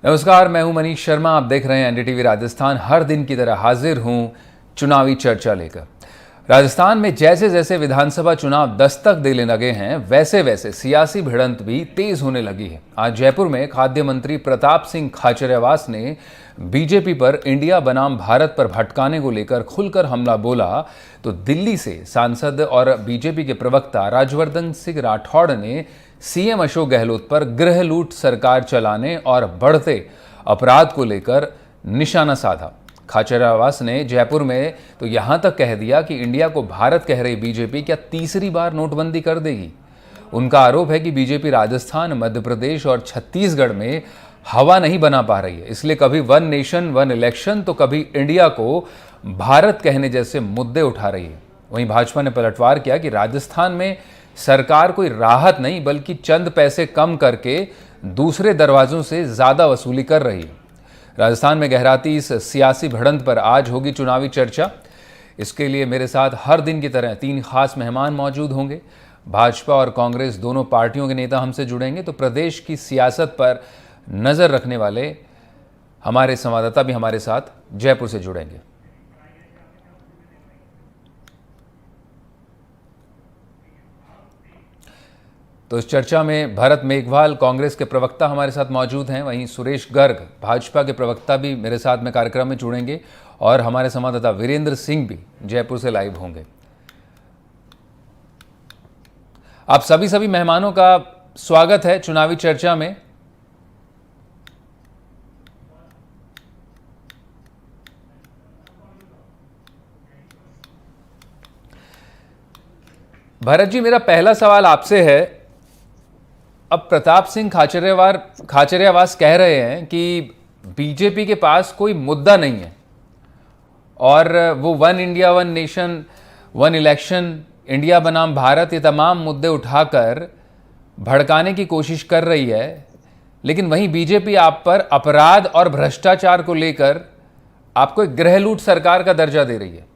नमस्कार, मैं हूं मनीष शर्मा। आप देख रहे हैं एनडीटीवी राजस्थान। हर दिन की तरह हाजिर हूं चुनावी चर्चा लेकर। राजस्थान में जैसे जैसे विधानसभा चुनाव दस्तक देने लगे हैं, वैसे वैसे सियासी भिड़ंत भी तेज होने लगी है। आज जयपुर में खाद्य मंत्री प्रताप सिंह खाचरियावास ने बीजेपी पर इंडिया बनाम भारत पर भटकाने को लेकर खुलकर हमला बोला, तो दिल्ली से सांसद और बीजेपी के प्रवक्ता राजवर्धन सिंह राठौड़ ने सीएम अशोक गहलोत पर गृह लूट, सरकार चलाने और बढ़ते अपराध को लेकर निशाना साधा। खाचरियावास ने जयपुर में तो यहां तक कह दिया कि इंडिया को भारत कह रही बीजेपी क्या तीसरी बार नोटबंदी कर देगी। उनका आरोप है कि बीजेपी राजस्थान, मध्य प्रदेश और छत्तीसगढ़ में हवा नहीं बना पा रही है, इसलिए कभी वन नेशन वन इलेक्शन तो कभी इंडिया को भारत कहने जैसे मुद्दे उठा रही है। वहीं भाजपा ने पलटवार किया कि राजस्थान में सरकार कोई राहत नहीं बल्कि चंद पैसे कम करके दूसरे दरवाजों से ज्यादा वसूली कर रही है। राजस्थान में गहराती इस सियासी भिड़ंत पर आज होगी चुनावी चर्चा। इसके लिए मेरे साथ हर दिन की तरह 3 खास मेहमान मौजूद होंगे। भाजपा और कांग्रेस दोनों पार्टियों के नेता हमसे जुड़ेंगे, तो प्रदेश की सियासत पर नजर रखने वाले हमारे संवाददाता भी हमारे साथ जयपुर से जुड़ेंगे। तो इस चर्चा में भरत मेघवाल कांग्रेस के प्रवक्ता हमारे साथ मौजूद हैं, वहीं सुरेश गर्ग भाजपा के प्रवक्ता भी मेरे साथ में कार्यक्रम में जुड़ेंगे और हमारे संवाददाता वीरेंद्र सिंह भी जयपुर से लाइव होंगे। आप सभी मेहमानों का स्वागत है चुनावी चर्चा में। भरत जी, मेरा पहला सवाल आपसे है। अब प्रताप सिंह खाचरियावास कह रहे हैं कि बीजेपी के पास कोई मुद्दा नहीं है और वो one India one nation one election, India बनाम भारत, ये तमाम मुद्दे उठाकर भड़काने की कोशिश कर रही है, लेकिन वहीं बीजेपी आप पर अपराध और भ्रष्टाचार को लेकर आपको एक गृह लूट सरकार का दर्जा दे रही है।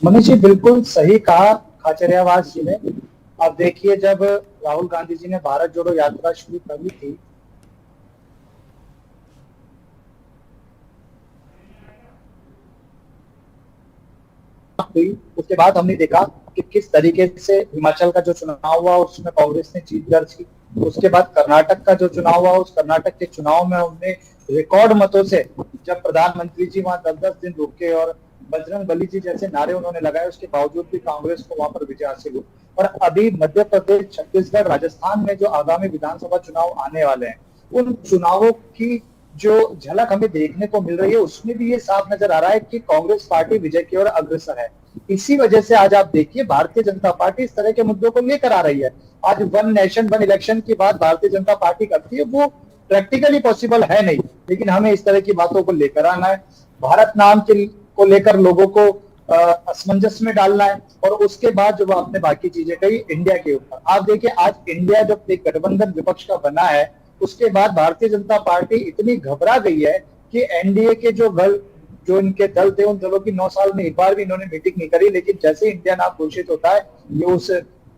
मनीष जी, बिल्कुल सही कहा खाचरियावास जी ने। अब देखिए, जब राहुल गांधी जी ने भारत जोड़ो यात्रा शुरू करी थी, उसके बाद हमने देखा कि किस तरीके से हिमाचल का जो चुनाव हुआ उसमें कांग्रेस ने जीत दर्ज की। उसके बाद कर्नाटक का जो चुनाव हुआ, उस कर्नाटक के चुनाव में उन्होंने रिकॉर्ड मतों से, जब प्रधानमंत्री जी वहां 10-10 दिन रुके और बजरंग बली जी जैसे नारे उन्होंने लगाए, उसके बावजूद भी कांग्रेस को वहां पर विजय हासिल हुई। और अभी मध्य प्रदेश, छत्तीसगढ़, राजस्थान में जो आगामी विधानसभा चुनाव आने वाले हैं, उन चुनावों की जो झलक हमें देखने को मिल रही है, उसमें भी ये साफ नजर आ रहा है कि कांग्रेस पार्टी विजय की ओर अग्रसर है। इसी वजह से आज आप देखिए, भारतीय जनता पार्टी इस तरह के मुद्दों को लेकर आ रही है। आज वन नेशन वन इलेक्शन की बात भारतीय जनता पार्टी करती है, वो प्रैक्टिकली पॉसिबल है नहीं, लेकिन हमें इस तरह की बातों को लेकर आना है। भारत नाम को लेकर लोगों को असमंजस में डालना है, और उसके बाद जो आपने बाकी चीजें कही इंडिया के ऊपर, आप देखिए आज इंडिया जब एक गठबंधन विपक्ष का बना है, उसके बाद भारतीय जनता पार्टी इतनी घबरा गई है कि एनडीए के जो इनके दल थे, उन दलों की 9 साल में एक बार भी इन्होंने मीटिंग नहीं करी, लेकिन जैसे इंडिया नाम घोषित होता है, ये उस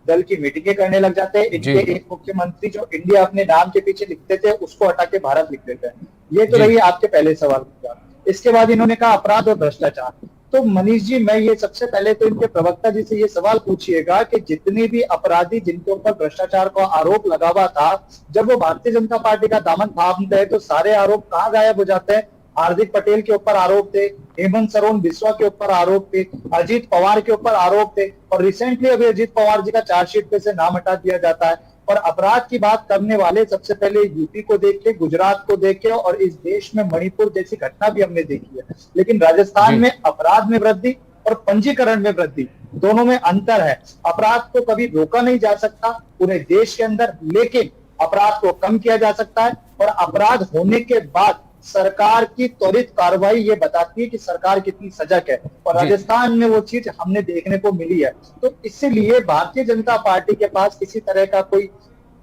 दल की मीटिंगें करने लग जाते हैं। इनके एक मुख्यमंत्री जो इंडिया अपने नाम के पीछे लिखते थे, उसको हटा के भारत लिख देते हैं। ये तो रही आपके पहले सवाल का। इसके बाद इन्होंने कहा अपराध और भ्रष्टाचार। तो मनीष जी, मैं ये सबसे पहले तो इनके प्रवक्ता जी से ये सवाल पूछिएगा कि जितने भी अपराधी जिनके ऊपर भ्रष्टाचार का आरोप लगा हुआ था, जब वो भारतीय जनता पार्टी का दामन थामते हैं तो सारे आरोप कहाँ गायब हो जाते हैं। हार्दिक पटेल के ऊपर आरोप थे, हेमंत सरवन बिस्वा के ऊपर आरोप थे, अजीत पवार के ऊपर आरोप थे, और रिसेंटली अभी अजीत पवार जी का चार्जशीट पे से नाम हटा दिया जाता है। और अपराध की बात करने वाले सबसे पहले यूपी को देख के, गुजरात को देख के, और इस देश में मणिपुर जैसी घटना भी हमने देखी है। लेकिन राजस्थान में अपराध में वृद्धि और पंजीकरण में वृद्धि, दोनों में अंतर है। अपराध को कभी रोका नहीं जा सकता पूरे देश के अंदर, लेकिन अपराध को कम किया जा सकता है। और अपराध होने के बाद सरकार की त्वरित कार्रवाई ये बताती है कि सरकार कितनी सजग है, और राजस्थान में वो चीज हमने देखने को मिली है। तो इसलिए भारतीय जनता पार्टी के पास किसी तरह का कोई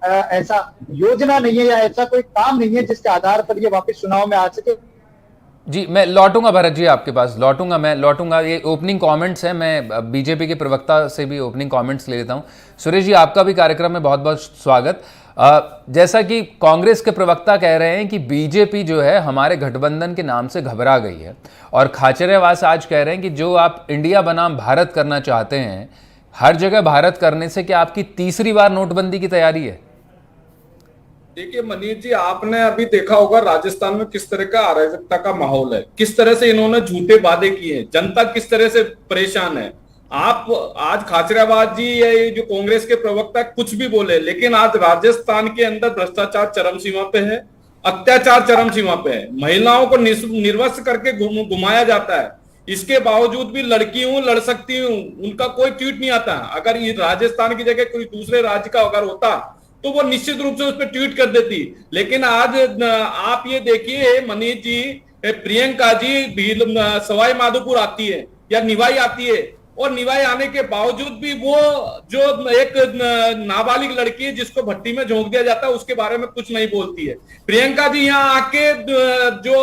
ऐसा योजना नहीं है या ऐसा कोई काम नहीं है जिसके आधार पर ये वापस चुनाव में आ सके। जी, मैं लौटूंगा भरत जी, आपके पास लौटूंगा। ये ओपनिंग कमेंट्स हैं, मैं बीजेपी के प्रवक्ता से भी ओपनिंग कमेंट्स ले लेता हूं। सुरेश जी, आपका भी कार्यक्रम में बहुत बहुत स्वागत। जैसा कि कांग्रेस के प्रवक्ता कह रहे हैं कि बीजेपी जो है हमारे गठबंधन के नाम से घबरा गई है, और खाचरियावास आज कह रहे हैं कि जो आप इंडिया बनाम भारत करना चाहते हैं, हर जगह भारत करने से क्या आपकी तीसरी बार नोटबंदी की तैयारी है? देखिए मनीष जी, आपने अभी देखा होगा राजस्थान में किस तरह का अराजकता का माहौल है, किस तरह से इन्होंने झूठे वादे किए हैं, जनता किस तरह से परेशान है। आप आज खाचरियावास जी या ये जो कांग्रेस के प्रवक्ता कुछ भी बोले, लेकिन आज राजस्थान के अंदर भ्रष्टाचार चरम सीमा पे है, अत्याचार चरम सीमा पे है, महिलाओं को निर्वस्त्र करके घुमाया जाता है। इसके बावजूद भी लड़की हूं, लड़ सकती हूं, उनका कोई ट्वीट नहीं आता। अगर ये राजस्थान की जगह कोई दूसरे राज्य का अगर होता तो वो निश्चित रूप से उस पर ट्वीट कर देती। लेकिन आज आप ये देखिए मनीष जी, प्रियंका जी सवाई माधोपुर आती है या निवाई आती है, और निवाई आने के बावजूद भी वो जो एक नाबालिग लड़की है जिसको भट्टी में झोंक दिया जाता है उसके बारे में कुछ नहीं बोलती है। प्रियंका जी यहाँ आके जो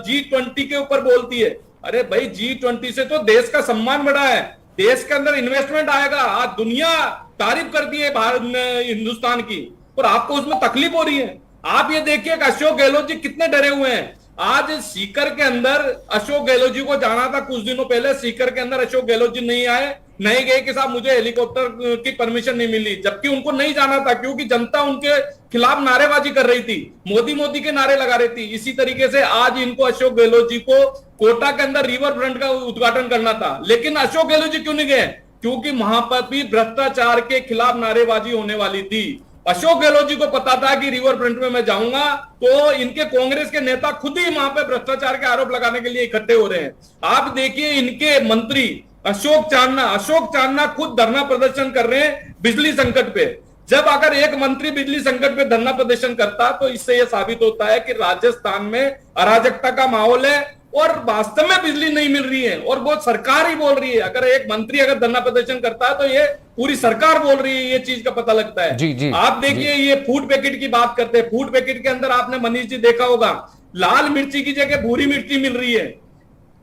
G20 के ऊपर बोलती है, अरे भाई G20 से तो देश का सम्मान बढ़ा है, देश के अंदर इन्वेस्टमेंट आएगा, आज दुनिया तारीफ करती है भारत हिंदुस्तान की, और आपको उसमें तकलीफ हो रही है। आप ये देखिए कि अशोक गहलोत जी कितने डरे हुए हैं। आज सीकर के अंदर अशोक गहलोत जी को जाना था कुछ दिनों पहले, सीकर के अंदर अशोक गहलोत जी नहीं आए, नहीं गए कि साहब मुझे हेलीकॉप्टर की परमिशन नहीं मिली, जबकि उनको नहीं जाना था क्योंकि जनता उनके खिलाफ नारेबाजी कर रही थी, मोदी मोदी के नारे लगा रही थी। इसी तरीके से आज इनको अशोक गहलोत जी को कोटा के अंदर रिवर फ्रंट का उद्घाटन करना था, लेकिन अशोक गहलोत जी क्यों नहीं गए? क्योंकि वहां पर भी भ्रष्टाचार के खिलाफ नारेबाजी होने वाली थी। अशोक गहलोत जी को पता था कि रिवर फ्रंट में मैं जाऊंगा तो इनके कांग्रेस के नेता खुद ही वहां पे भ्रष्टाचार के आरोप लगाने के लिए इकट्ठे हो रहे हैं। आप देखिए इनके मंत्री अशोक चांदना खुद धरना प्रदर्शन कर रहे हैं बिजली संकट पे। जब अगर एक मंत्री बिजली संकट पे धरना प्रदर्शन करता तो इससे यह साबित होता है कि राजस्थान में अराजकता का माहौल है और वास्तव में बिजली नहीं मिल रही है, और वो सरकार ही बोल रही है। अगर एक मंत्री अगर धरना प्रदर्शन करता है तो ये पूरी सरकार बोल रही है, ये चीज का पता लगता है। जी, आप देखिए ये फूड पैकेट की बात करते हैं, फूड पैकेट के अंदर आपने मनीष जी देखा होगा लाल मिर्ची की जगह भूरी मिर्ची मिल रही है,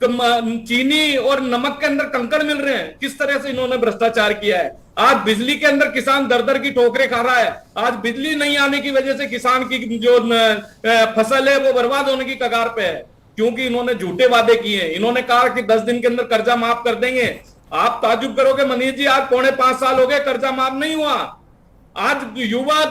चीनी और नमक के अंदर कंकड़ मिल रहे हैं। किस तरह से इन्होंने भ्रष्टाचार किया है। आज बिजली के अंदर किसान दर दर की ठोकरें खा रहा है। आज बिजली नहीं आने की वजह से किसान की जो फसल है वो बर्बाद होने की कगार पे है, क्योंकि इन्होंने झूठे वादे किए हैं। इन्होंने कहा कि 10 दिन के अंदर कर्जा माफ कर देंगे। आप ताजुब करोगे मनीष जी, आज 4.5 साल हो गए कर्जा माफ नहीं हुआ। आज युवा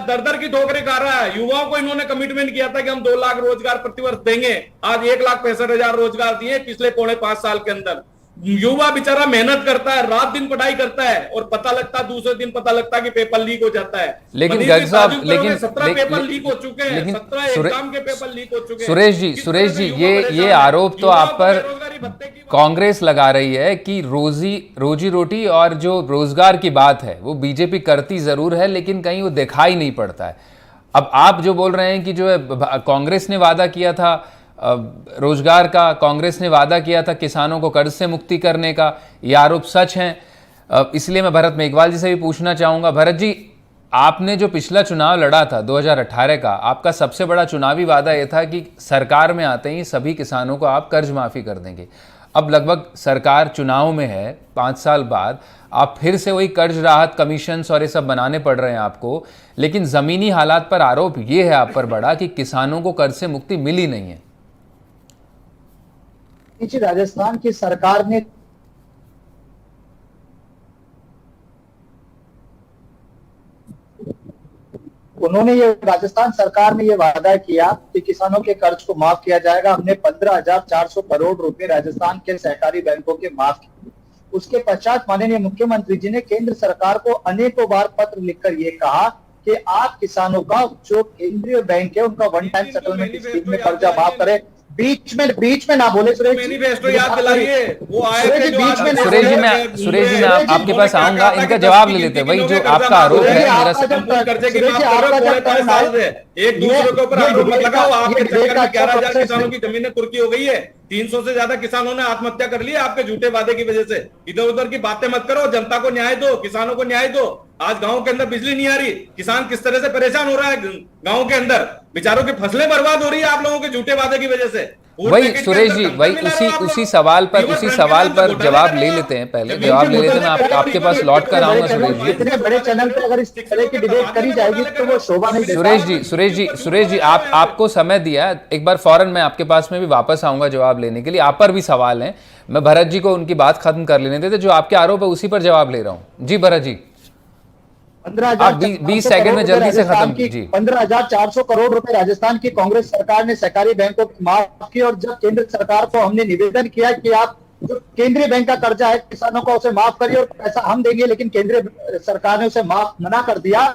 दर दर की ठोकरें खा रहा है। युवाओं को इन्होंने कमिटमेंट किया था कि हम 2 लाख रोजगार प्रतिवर्ष देंगे, आज 1,65,000 रोजगार दिए पिछले 4.5 साल के अंदर। युवा बेचारा मेहनत करता है, रात दिन पढ़ाई करता है, और पता लगता है दूसरे दिन पता लगता है कि पेपर लीक हो जाता है। लेकिन गर्ग साहब, लेकिन 17 पेपर लीक हो चुके हैं, 17 एग्जाम के पेपर लीक हो चुके हैं। सुरेश जी ये आरोप तो आप पर कांग्रेस लगा रही है कि रोजी रोटी और जो रोजगार की बात है वो बीजेपी करती जरूर है, लेकिन कहीं वो दिखाई नहीं पड़ता है। अब आप जो बोल रहे हैं कि जो है कांग्रेस ने वादा किया था रोजगार का, कांग्रेस ने वादा किया था किसानों को कर्ज से मुक्ति करने का, ये आरोप सच हैं। इसलिए मैं भरत मेघवाल जी से भी पूछना चाहूँगा, भरत जी आपने जो पिछला चुनाव लड़ा था 2018 का, आपका सबसे बड़ा चुनावी वादा यह था कि सरकार में आते ही सभी किसानों को आप कर्ज माफ़ी कर देंगे। अब लगभग सरकार चुनाव में है, 5 साल बाद आप फिर से वही कर्ज राहत कमीशंस और ये सब बनाने पड़ रहे हैं आपको, लेकिन ज़मीनी हालात पर आरोप ये है आप पर बड़ा कि किसानों को कर्ज से मुक्ति मिली नहीं है। राजस्थान की सरकार ने राजस्थान सरकार ने यह वादा किया कि किसानों के कर्ज को माफ किया जाएगा। हमने 15,400 करोड़ रुपए राजस्थान के सहकारी बैंकों के माफ किए। उसके पश्चात माननीय मुख्यमंत्री जी ने केंद्र सरकार को अनेकों बार पत्र लिखकर ये कहा कि आप किसानों का जो केंद्रीय बैंक है उनका वन टाइम सेटलमेंट स्कीम में कर्जा माफ करें। बीच में ना बोले सुरेश जी, याद दिलाइए वो आए थे सुरेश जी मैं आपके पास आऊंगा, इनका जवाब ले लेते हैं। वही जो आपका आरोप है मेरा कर्जे की एक दूसरे के ऊपर आरोप मत लगाओ। आपके चक्कर में 11,000 किसानों की जमीनें कुर्की हो गई है, 300 से ज्यादा किसानों ने आत्महत्या कर ली आपके झूठे वादे की वजह से। इधर उधर की बातें मत करो, जनता को न्याय दो, किसानों को न्याय दो। आज गांव के अंदर बिजली नहीं आ रही, किसान किस तरह से परेशान हो रहा है, गांव के अंदर बेचारों की फसलें बर्बाद हो रही है आप लोगों के झूठे वादे की वजह से। वोट वही पैकेट के सुरेश जी, अंदर वही धमकी मिला रहे हो आप उसी लोग। सवाल पर रिवर उसी फ्रंट सवाल के पर अंदर जवाब घोटाले ले करा लेते हैं, पहले रहे हो। जवाब ले लेते हैं। मैं बड़े आपके पास लौट कर आऊंगा सुरेश जी। इतने बड़े चैनल पे अगर इस तरह की डिबेट करी जाएगी तो वो शोभा नहीं देता। सुरेश जी, आप आपको समय दिया है। एक बार फौरन मैं आपके पास में भी वापस आऊंगा जवाब लेने के लिए। आप पर भी सवाल हैं। मैं भरत जी को उनकी बात खत्म कर लेने देते, जो आपके आरोप है उसी पर जवाब ले रहा हूं। जी भरत जी, 20 सेकंड में जल्दी से खत्म कीजिए। 15,400 करोड़ रुपए राजस्थान की कांग्रेस सरकार ने सहकारी बैंकों को माफ किए, और जब केंद्र सरकार को हमने निवेदन किया कि आप जो केंद्रीय बैंक का कर्जा है किसानों का उसे माफ करिए और पैसा हम देंगे, लेकिन केंद्रीय सरकार ने उसे माफ मना कर दिया।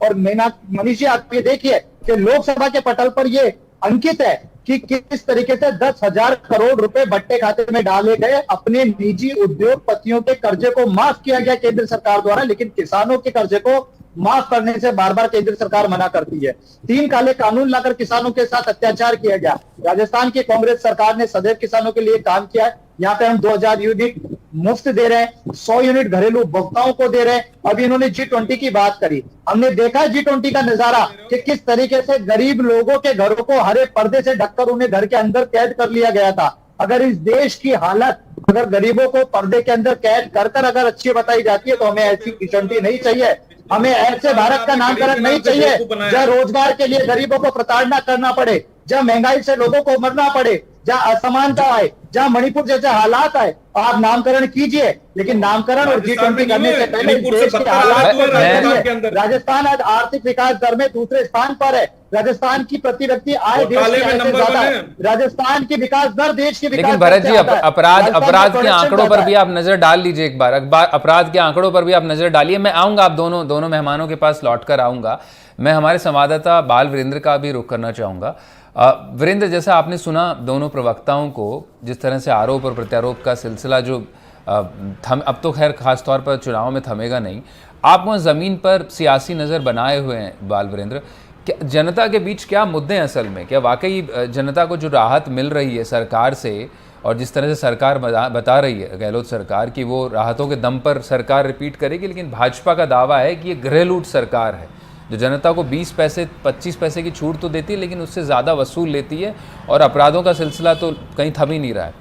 और मनीष जी, आप ये देखिए कि लोकसभा के पटल पर ये अंकित है कि किस तरीके से 10,000 करोड़ रुपए बट्टे खाते में डाले गए, अपने निजी उद्योगपतियों के कर्जे को माफ किया गया केंद्र सरकार द्वारा, लेकिन किसानों के कर्जे को माफ करने से बार बार केंद्र सरकार मना करती है। 3 काले कानून लाकर किसानों के साथ अत्याचार किया गया। राजस्थान की कांग्रेस सरकार ने सदैव किसानों के लिए काम किया है। यहाँ पे हम 2,000 यूनिट मुफ्त दे रहे हैं, 100 यूनिट घरेलू उपभोक्ताओं को दे रहे हैं। अभी इन्होंने G20 की बात करी, हमने देखा G20 का नजारा कि किस तरीके से गरीब लोगों के घरों को हरे पर्दे से ढककर उन्हें घर के अंदर कैद कर लिया गया था। अगर इस देश की हालत, अगर गरीबों को पर्दे के अंदर कैद कर कर अगर अच्छी बताई जाती है, तो हमें ऐसी G20 नहीं चाहिए। हमें ऐसे भारत का नामकरण नहीं चाहिए जहां रोजगार के लिए गरीबों को प्रताड़ना करना पड़े, जहां महंगाई से लोगों को मरना पड़े, जहां असमानता आए, जहां मणिपुर जैसे हालात आए। आप नामकरण कीजिए, लेकिन नामकरण और G20 करने से पहले इस देश के हालात को करिए। राजस्थान आज आर्थिक विकास दर में दूसरे स्थान पर है। राजस्थान की प्रति व्यक्ति आय देश की आय से ज्यादा है। राजस्थान की विकास दर देश की विकास। लेकिन भरत जी, अपराध के आंकड़ों पर भी आप नजर डाल लीजिए एक बार। अपराध के आंकड़ों पर भी आप नजर डालिए। मैं आऊंगा, आप दोनों मेहमानों के पास लौट कर आऊंगा। मैं हमारे संवाददाता बाल वीरेंद्र का भी रुख करना चाहूंगा। वीरेंद्र, जैसा आपने सुना दोनों प्रवक्ताओं को, जिस तरह से आरोप और प्रत्यारोप का सिलसिला जो अब तो खैर खास तौर पर चुनाव में थमेगा नहीं, आप वहाँ ज़मीन पर सियासी नज़र बनाए हुए हैं बाल वीरेंद्र। क्या जनता के बीच क्या मुद्दे हैं असल में? क्या वाकई जनता को जो राहत मिल रही है सरकार से, और जिस तरह से सरकार बता रही है गहलोत सरकार कि वो राहतों के दम पर सरकार रिपीट करेगी, लेकिन भाजपा का दावा है कि ये गृह लूट सरकार है जो जनता को 20 पैसे 25 पैसे की छूट तो देती है, लेकिन उससे ज़्यादा वसूल लेती है, और अपराधों का सिलसिला तो कहीं थम ही नहीं रहा है।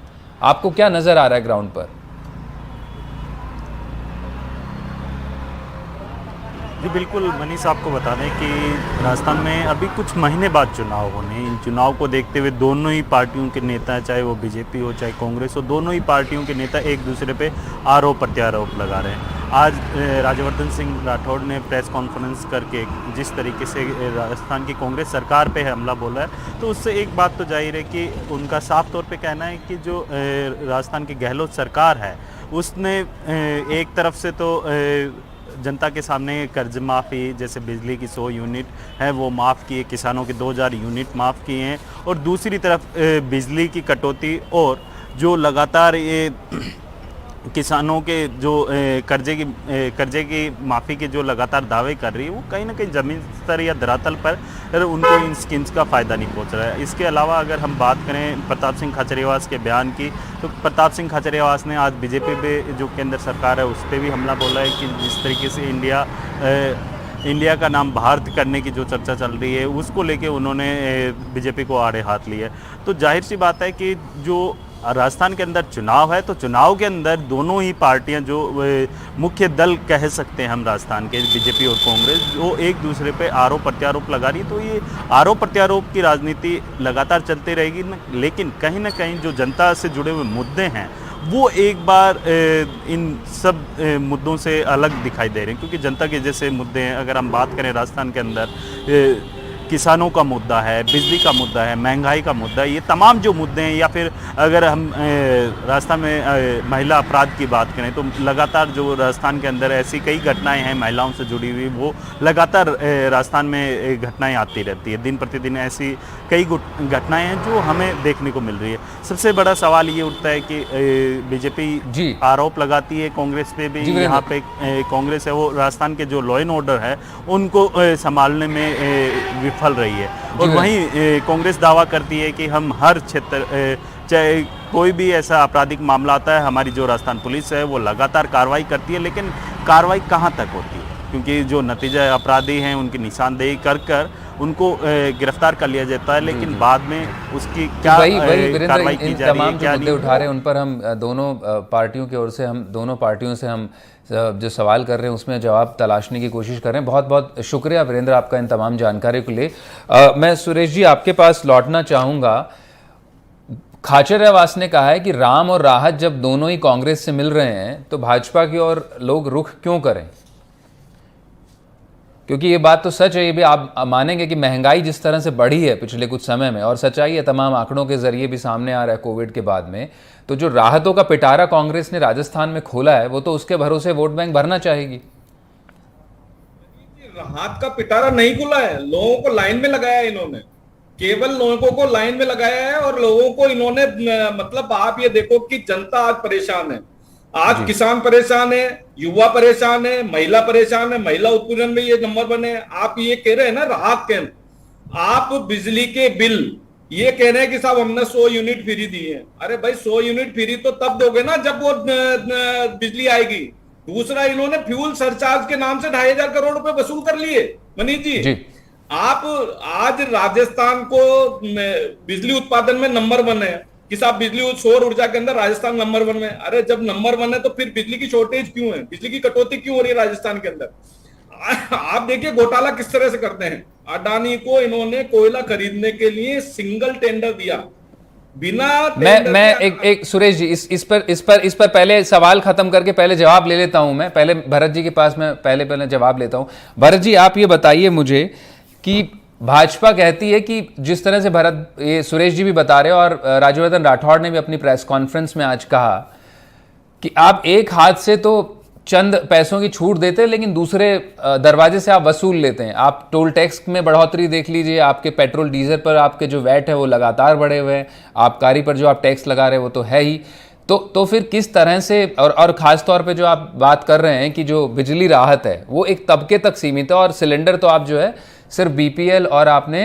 आपको क्या नज़र आ रहा है ग्राउंड पर? जी बिल्कुल, मनीष आपको बता दें कि राजस्थान में अभी कुछ महीने बाद चुनाव होने हैं। इन चुनाव को देखते हुए दोनों ही पार्टियों के नेता, चाहे वो बीजेपी हो चाहे कांग्रेस हो, दोनों ही पार्टियों के नेता एक दूसरे पे आरोप प्रत्यारोप लगा रहे हैं। आज राज्यवर्धन सिंह राठौड़ ने प्रेस कॉन्फ्रेंस करके जिस तरीके से राजस्थान की कांग्रेस सरकार पे हमला बोला है, तो उससे एक बात तो जाहिर है कि उनका साफ तौर पे कहना है कि जो राजस्थान की गहलोत सरकार है उसने एक तरफ से तो जनता के सामने कर्ज माफ़ी, जैसे बिजली की 100 यूनिट है वो माफ़ किए, किसानों के 2,000 यूनिट माफ़ किए हैं, और दूसरी तरफ बिजली की कटौती और जो लगातार ये किसानों के जो कर्जे की माफ़ी के जो लगातार दावे कर रही है, वो कहीं ना कहीं ज़मीन स्तर या धरातल पर उनको इन स्कीम्स का फ़ायदा नहीं पहुंच रहा है। इसके अलावा अगर हम बात करें प्रताप सिंह खाचरियावास के बयान की, तो प्रताप सिंह खाचरियावास ने आज बीजेपी पे जो केंद्र सरकार है उस पर भी हमला बोला है कि जिस तरीके से इंडिया का नाम भारत करने की जो चर्चा चल रही है उसको लेके उन्होंने बीजेपी को आड़े हाथ लिया है। तो जाहिर सी बात है कि जो राजस्थान के अंदर चुनाव है, तो चुनाव के अंदर दोनों ही पार्टियां जो मुख्य दल कह सकते हैं हम राजस्थान के, बीजेपी और कांग्रेस, जो एक दूसरे पे आरोप प्रत्यारोप लगा रही है। तो ये आरोप प्रत्यारोप की राजनीति लगातार चलती रहेगी, लेकिन कहीं ना कहीं जो जनता से जुड़े हुए मुद्दे हैं वो एक बार इन सब मुद्दों से अलग दिखाई दे रहे हैं, क्योंकि जनता के जैसे मुद्दे हैं। अगर हम बात करें राजस्थान के अंदर किसानों का मुद्दा है, बिजली का मुद्दा है, महंगाई का मुद्दा है, ये तमाम जो मुद्दे हैं, या फिर अगर हम राजस्थान में महिला अपराध की बात करें तो लगातार जो राजस्थान के अंदर ऐसी कई घटनाएं हैं महिलाओं से जुड़ी हुई, वो लगातार राजस्थान में घटनाएं आती रहती है। दिन प्रतिदिन ऐसी कई घटनाएं हैं जो हमें देखने को मिल रही है। सबसे बड़ा सवाल ये उठता है कि बीजेपी आरोप लगाती है कांग्रेस पे भी, यहाँ पे कांग्रेस है वो राजस्थान के जो लॉ एंड ऑर्डर है उनको संभालने में विफल रही है, और वहीं कांग्रेस दावा करती है कि हम हर क्षेत्र, चाहे कोई भी ऐसा आपराधिक मामला आता है, हमारी जो राजस्थान पुलिस है वो लगातार कार्रवाई करती है, लेकिन कार्रवाई कहाँ तक होती है, क्योंकि जो नतीजा अपराधी हैं उनकी निशानदेही कर उनको गिरफ्तार कर लिया जाता है, लेकिन बाद में उसकी क्या वही वीरेंद्र, कार्रवाई की इन जा रही तमाम है, जो क्या मुद्दे नहीं। उठा रहे हैं उन पर हम दोनों पार्टियों की ओर से, हम दोनों पार्टियों से हम जो सवाल कर रहे हैं उसमें जवाब तलाशने की कोशिश कर रहे हैं। बहुत बहुत शुक्रिया वीरेंद्र आपका इन तमाम जानकारी के लिए। मैं सुरेश जी आपके पास लौटना चाहूँगा। खाचरियावास ने कहा है कि राम और राहत जब दोनों ही कांग्रेस से मिल रहे हैं तो भाजपा की ओर लोग रुख क्यों करें, क्योंकि ये बात तो सच है, ये भी आप मानेंगे कि महंगाई जिस तरह से बढ़ी है पिछले कुछ समय में, और सच्चाई है तमाम आंकड़ों के जरिए भी सामने आ रहा है कोविड के बाद में, तो जो राहतों का पिटारा कांग्रेस ने राजस्थान में खोला है वो तो उसके भरोसे वोट बैंक भरना चाहेगी। राहत का पिटारा नहीं खुला है, लोगों को लाइन में लगाया है इन्होंने, केवल लोगों को लाइन में लगाया है और लोगों को इन्होंने, मतलब आप ये देखो कि जनता आज परेशान है, आज किसान परेशान है, युवा परेशान है, महिला परेशान है, महिला उत्पीड़न में ये नंबर बने। आप ये कह रहे हैं ना राहत के, आप बिजली के बिल ये कह रहे हैं कि साहब हमने 100 यूनिट फ्री दी है। अरे भाई 100 यूनिट फ्री तो तब दोगे ना जब वो बिजली आएगी। दूसरा, इन्होंने फ्यूल सरचार्ज के नाम से 2,500 करोड़ रुपए वसूल कर लिए। मनीष जी, आप आज राजस्थान को बिजली उत्पादन में नंबर 1 है कि साहब बिजली सौर ऊर्जा के अंदर राजस्थान नंबर 1 में। अरे जब नंबर 1 है तो फिर बिजली की शॉर्टेज क्यों है, बिजली की कटौती क्यों हो रही है राजस्थान के अंदर? आप देखिए घोटाला किस तरह से करते हैं। अडानी को इन्होंने कोयला खरीदने के लिए सिंगल टेंडर दिया, बिना मैं एक सुरेश जी इस पर पहले सवाल खत्म करके पहले जवाब ले लेता हूं। मैं पहले भरत जी के पास में पहले जवाब लेता हूं। भरत जी आप ये बताइए मुझे कि भाजपा कहती है कि जिस तरह से भरत, ये सुरेश जी भी बता रहे हो और राज्यवर्धन राठौड़ ने भी अपनी प्रेस कॉन्फ्रेंस में आज कहा कि आप एक हाथ से तो चंद पैसों की छूट देते हैं लेकिन दूसरे दरवाजे से आप वसूल लेते हैं। आप टोल टैक्स में बढ़ोतरी देख लीजिए, आपके पेट्रोल डीजल पर आपके जो वैट है वो लगातार बढ़े हुए हैं, आबकारी पर जो आप टैक्स लगा रहे हैं वो तो है ही। तो फिर किस तरह से, और ख़ास तौर पे जो आप बात कर रहे हैं कि जो बिजली राहत है वो एक तबके तक सीमित है और सिलेंडर तो आप जो है सिर्फ बीपीएल और आपने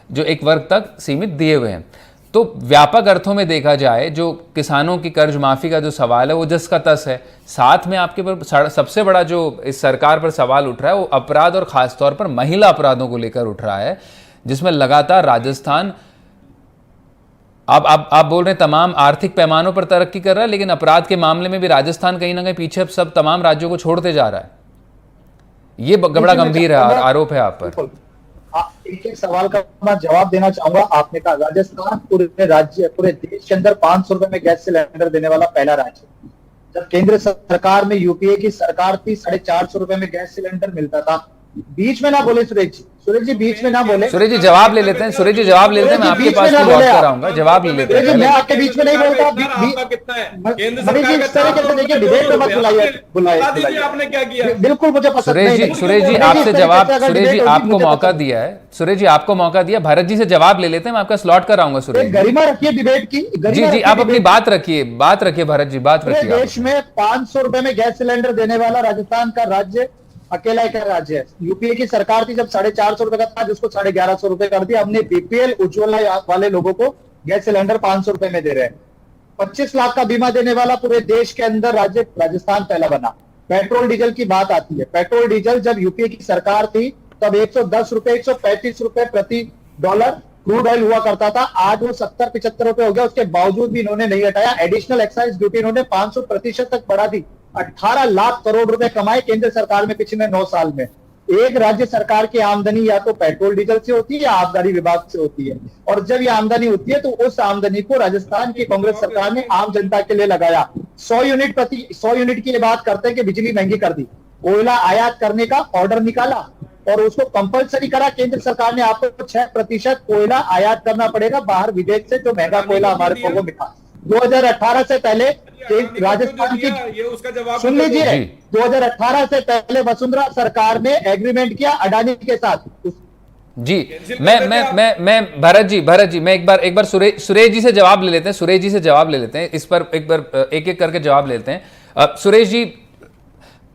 जो एक वर्ग तक सीमित दिए हुए हैं। तो व्यापक अर्थों में देखा जाए जो किसानों की कर्ज माफ़ी का जो सवाल है वो जस का तस है। साथ में आपके पर सबसे बड़ा जो इस सरकार पर सवाल उठ रहा है वो अपराध और ख़ास तौर पर महिला अपराधों को लेकर उठ रहा है, जिसमें लगातार राजस्थान, आप बोल रहे हैं तमाम आर्थिक पैमानों पर तरक्की कर रहा है, लेकिन अपराध के मामले में भी राजस्थान कहीं ना कहीं पीछे सब तमाम राज्यों को छोड़ते जा रहा है। ये बड़ा गंभीर है आरोप है आप पर। एक सवाल का मैं जवाब देना चाहूंगा। आपने कहा राजस्थान पूरे देश के अंदर 500 रुपए में गैस सिलेंडर देने वाला पहला राज्य। जब केंद्र सरकार में यूपीए की सरकार थी 450 रुपए में गैस सिलेंडर मिलता था। बीच में ना बोले सुरेश जी बीच में ना बोले। सुरेश जी जवाब ले लेते हैं, सुरेश जी जवाब ले लेते हैं, मैं आपके पास भी लौट कर आऊंगा, जवाब ले लेते हैं। मैं आपके बीच में नहीं बोलता। आपने क्या किया? बिल्कुल मुझे पसंद नहीं। सुरेश जी आपसे जवाब, सुरेश जी आपको मौका दिया है, सुरेश जी आपको मौका दिया, भरत जी से जवाब ले लेते हैं, मैं आपका स्लॉट कर आऊंगा। सुरेश गरिमा रखिए डिबेट की। जी आप अपनी बात रखिए भरत जी, बात रखिए। देश में 500 रुपए में गैस सिलेंडर देने वाला राजस्थान का राज्य अकेला एक राज्य है। यूपीए की सरकार थी जब 450 रुपए का था, जिसको 1150 रुपए कर दिया। हमने बीपीएल उज्ज्वला वाले लोगों को गैस सिलेंडर 500 रुपए में दे रहे हैं। 25 लाख का बीमा देने वाला पूरे देश के अंदर राज्य राजस्थान पहला बना। पेट्रोल डीजल की बात आती है, पेट्रोल डीजल जब यूपीए की सरकार थी तब 110 रुपए 135 रुपए प्रति डॉलर क्रूड ऑयल हुआ करता था। आज वो 70-75 रुपए हो गया। उसके बावजूद भी इन्होंने नहीं हटाया। एडिशनल एक्साइज ड्यूटी इन्होंने 500% तक बढ़ा दी। 18 लाख करोड़ रुपए कमाए केंद्र सरकार में पिछले 9 साल में। एक राज्य सरकार की आमदनी या तो पेट्रोल डीजल से होती है या आबकारी विभाग से होती है, और जब ये आमदनी होती है तो उस आमदनी को राजस्थान की कांग्रेस सरकार ने आम जनता के लिए लगाया। 100 यूनिट की बात करते हैं कि बिजली महंगी कर दी, कोयला आयात करने का ऑर्डर निकाला और उसको कंपलसरी करा केंद्र सरकार ने। आपको 6% कोयला आयात करना पड़ेगा बाहर विदेश से, जो महंगा कोयला हमारे को मिला। 2018 से पहले राजस्थान की, ये उसका जवाब सुन लीजिए, 2018 से पहले वसुंधरा सरकार ने एग्रीमेंट किया अडानी के साथ। जी मैं भरत जी मैं एक बार सुरेश जी से जवाब ले लेते हैं इस पर एक करके जवाब लेते हैं। सुरेश जी,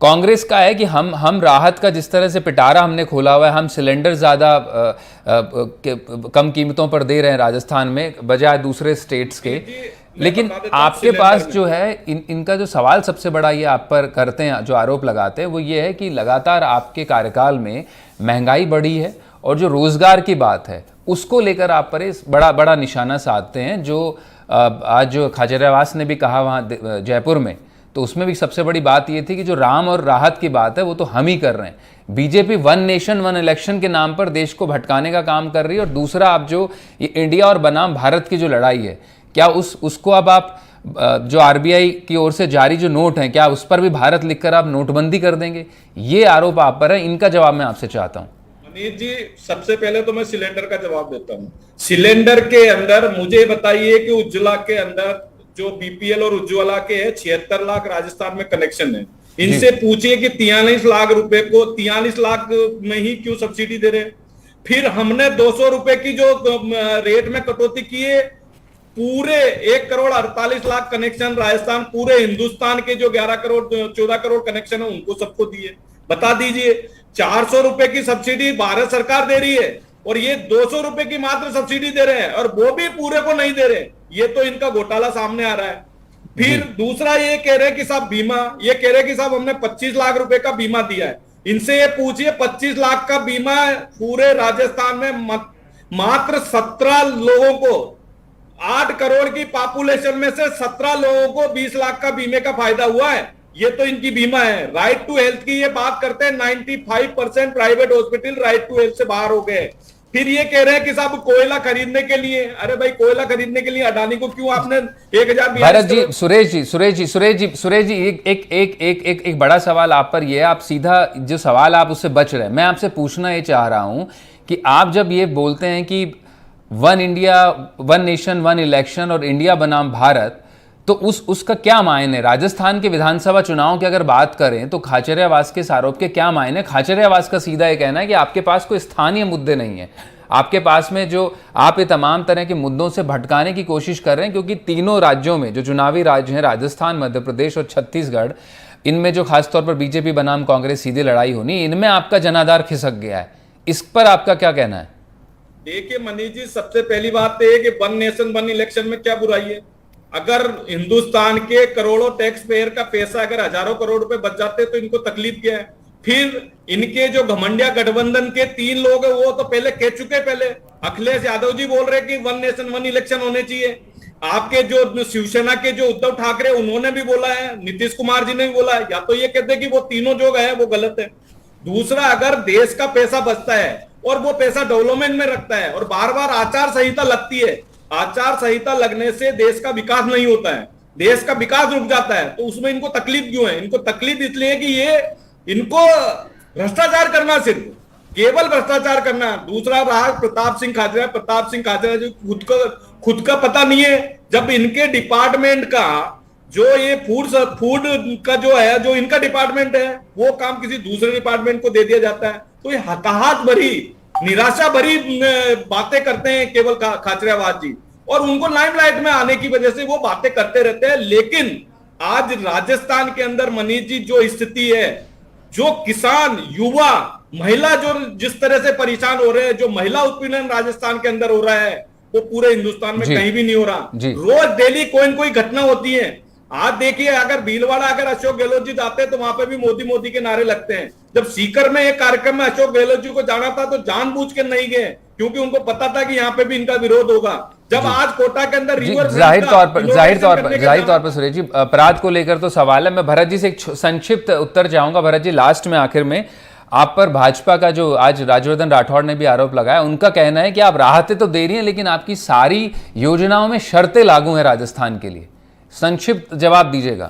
कांग्रेस का है कि हम राहत का जिस तरह से पिटारा हमने खोला हुआ है, हम सिलेंडर ज़्यादा कम कीमतों पर दे रहे हैं राजस्थान में बजाय दूसरे स्टेट्स के, लेकिन आपके पास जो है इनका जो सवाल सबसे बड़ा ये आप पर करते हैं, जो आरोप लगाते हैं वो ये है कि लगातार आपके कार्यकाल में महंगाई बढ़ी है और जो रोजगार की बात है उसको लेकर आप पर इस बड़ा बड़ा निशाना साधते हैं। जो आज जो खाचरियावास ने भी कहा वहाँ जयपुर में, तो उसमें भी सबसे बड़ी बात ये थी कि जो राम और राहत की बात है वो तो हम ही कर रहे हैं। BJP one nation one election के नाम पर देश को भटकाने का काम कर रही है। और दूसरा, आप जो ये इंडिया और बनाम भारत की जो लड़ाई है, क्या उसको अब आप जो आरबीआई की ओर से जारी जो नोट हैं, क्या उस पर भी भारत लिखकर आप नोटबंदी कर देंगे? ये आरोप आप पर है, इनका जवाब मैं आपसे चाहता हूं। मनीष जी, सबसे पहले तो मैं सिलेंडर का जवाब देता हूं। सिलेंडर के अंदर मुझे बताइए कि उज्ज्वला के अंदर जो बीपीएल और उज्ज्वला के 76 लाख राजस्थान में कनेक्शन है। इनसे पूछिए कि 43 लाख रुपए को 43 लाख में ही क्यों सब्सिडी दे रहे। फिर हमने 200 रुपए की जो रेट में कटौती की है, पूरे 1 करोड़ 48 लाख कनेक्शन राजस्थान, पूरे हिंदुस्तान के जो 11 करोड़ 14 करोड़ कनेक्शन है उनको सबको दिए। बता दीजिए, 400 रुपए की सब्सिडी भारत सरकार दे रही है और ये 200 रुपए की मात्र सब्सिडी दे रहे हैं, और वो भी पूरे को नहीं दे रहे। ये तो इनका घोटाला सामने आ रहा है। फिर दूसरा ये कह रहे हैं कि साहब बीमा, ये कह रहे हैं कि साहब हमने 25 लाख रुपए का बीमा दिया है। इनसे ये पूछिए, 25 लाख का बीमा पूरे राजस्थान में मात्र 17 लोगों को, 8 करोड़ की पॉपुलेशन में से 17 लोगों को 20 लाख का बीमे का फायदा हुआ है। ये तो इनकी बीमा है। राइट टू हेल्थ की ये बात करते हैं, 95% private hospital right to health से बाहर हो गए। फिर ये कह रहे हैं कि साहब कोयला खरीदने के लिए, अरे भाई कोयला खरीदने के लिए अडानी को क्यों आपने 1000 भारत जी, सुरेश जी एक बड़ा सवाल आप पर ये है, आप सीधा जो सवाल आप उससे बच रहे हैं। मैं आपसे पूछना ये चाह रहा हूं कि आप जब ये बोलते हैं कि one India one nation one election और इंडिया बनाम भारत, तो उसका क्या मायने? राजस्थान के विधानसभा चुनाव की अगर बात करें तो खाचरियावास के इस आरोप के क्या मायने? खाचरियावास का सीधा ये कहना है कि आपके पास कोई स्थानीय मुद्दे नहीं है, आपके पास में जो आप ये तमाम तरह के मुद्दों से भटकाने की कोशिश कर रहे हैं, क्योंकि तीनों राज्यों में जो चुनावी राज्य हैं, राजस्थान, मध्य प्रदेश और छत्तीसगढ़, इनमें जो खासतौर पर बीजेपी बनाम कांग्रेस सीधी लड़ाई होनी, इनमें आपका जनाधार खिसक गया है। इस पर आपका क्या कहना है? देखिए मनीष जी, सबसे पहली बात है कि वन नेशन वन इलेक्शन में क्या बुराई है? अगर हिंदुस्तान के करोड़ों टैक्स पेयर का पैसा अगर हजारों करोड़ रुपए बच जाते तो इनको तकलीफ क्या है? फिर इनके जो घमंडिया गठबंधन के 3 लोग हैं वो तो पहले कह चुके। पहले अखिलेश यादव जी बोल रहे कि वन नेशन वन इलेक्शन होने चाहिए। आपके जो शिवसेना के जो उद्धव ठाकरे उन्होंने भी बोला है, नीतीश कुमार जी ने भी बोला है। या तो ये कहते हैं कि वो तीनों जो है वो गलत है। दूसरा, अगर देश का पैसा बचता है और वो पैसा डेवलपमेंट में रखता है और बार बार आचार संहिता लगती है, आचार संहिता लगने से देश का विकास नहीं होता है, देश का विकास रुक जाता है, तो उसमें इनको तकलीफ क्यों है? इनको तकलीफ इसलिए कि ये इनको भ्रष्टाचार करना, सिर्फ केवल भ्रष्टाचार करना। दूसरा रहा प्रताप सिंह खाचरिया जो खुद का पता नहीं है। जब इनके डिपार्टमेंट का जो ये फूड का जो है, जो इनका डिपार्टमेंट है, वो काम किसी दूसरे डिपार्टमेंट को दे दिया जाता है। तो ये हताहत भरी, निराशा भरी बातें करते हैं केवल खाचरियावास जी, और उनको लाइमलाइट में आने की वजह से वो बातें करते रहते हैं। लेकिन आज राजस्थान के अंदर मनीष जी जो स्थिति है, जो किसान, युवा, महिला जो जिस तरह से परेशान हो रहे हैं, जो महिला उत्पीड़न राजस्थान के अंदर हो रहा है, वो पूरे हिंदुस्तान में कहीं भी नहीं हो रहा। रोज डेली कोई न कोई घटना होती है। आज देखिए, अगर भीलवाड़ा अगर अशोक गहलोत जी जाते हैं तो वहां पे भी मोदी मोदी के नारे लगते हैं। जब सीकर में एक कार्यक्रम में अशोक गहलोत जी को जाना था तो जानबूझ के नहीं गए, क्योंकि उनको पता था कि यहाँ पे भी इनका विरोध होगा। जब आज कोटा के अंदर जाहिर तौर पर सुरेश जी, अपराध को लेकर तो सवाल है। मैं भरत जी से एक संक्षिप्त उत्तर चाहूंगा। भरत जी, लास्ट में आखिर में आप पर भाजपा का जो आज राज्यवर्धन राठौड़ ने भी आरोप लगाया, उनका कहना है कि आप राहतें तो दे रही हैं लेकिन आपकी सारी योजनाओं में शर्तें लागू हैं राजस्थान के लिए। संक्षिप्त जवाब दीजिएगा।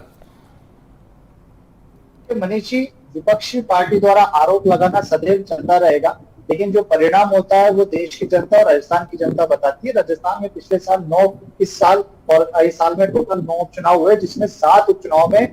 मनीष जी, विपक्षी पार्टी द्वारा आरोप लगाना सदैव चलता रहेगा, लेकिन जो परिणाम होता है वो देश की जनता और राजस्थान की जनता बताती है। राजस्थान में पिछले साल 9, इस साल में टोटल 9 उपचुनाव हुए, जिसमें 7 उपचुनाव में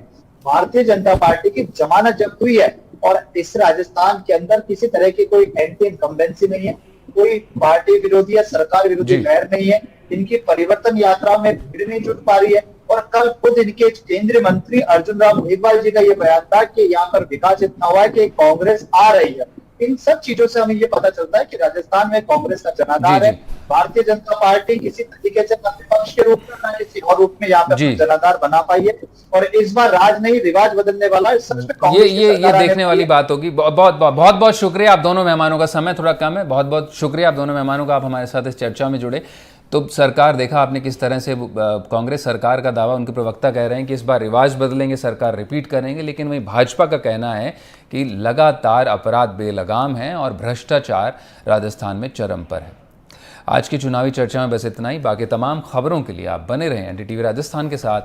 भारतीय जनता पार्टी की जमानत जब्त हुई है। और इस राजस्थान के अंदर किसी तरह की कोई एंटी इनकम्बेंसी नहीं है, कोई पार्टी विरोधी या सरकार विरोधी लहर नहीं है। इनकी परिवर्तन यात्रा में भीड़ नहीं जुट पा रही है। और कल खुद इनके केंद्रीय मंत्री अर्जुन राम मेघवाल जी का ये बयान था कि यहाँ पर विकास इतना हुआ है कि कांग्रेस आ रही है। इन सब चीजों से हमें ये पता चलता है कि राजस्थान में कांग्रेस का जनाधार जी, है। जी। भारतीय जनता पार्टी किसी तरीके से ना विपक्ष के रूप में ना किसी और रूप में यहाँ पे जी। अपना जनाधार बना पाई है। और इस बार राज नहीं रिवाज बदलने वाला है। सच में ये कांग्रेस की ये सरकार आने देखने वाली बात होगी। बहुत बहुत शुक्रिया आप दोनों मेहमानों का, समय थोड़ा कम है। बहुत बहुत शुक्रिया आप दोनों मेहमानों का, आप हमारे साथ इस चर्चा में जुड़े। तो सरकार, देखा आपने किस तरह से कांग्रेस सरकार का दावा, उनके प्रवक्ता कह रहे हैं कि इस बार रिवाज बदलेंगे, सरकार रिपीट करेंगे, लेकिन वहीं भाजपा का कहना है कि लगातार अपराध बेलगाम हैं और भ्रष्टाचार राजस्थान में चरम पर है। आज की चुनावी चर्चा में बस इतना ही। बाकी तमाम खबरों के लिए आप बने रहें एनडीटीवी राजस्थान के साथ।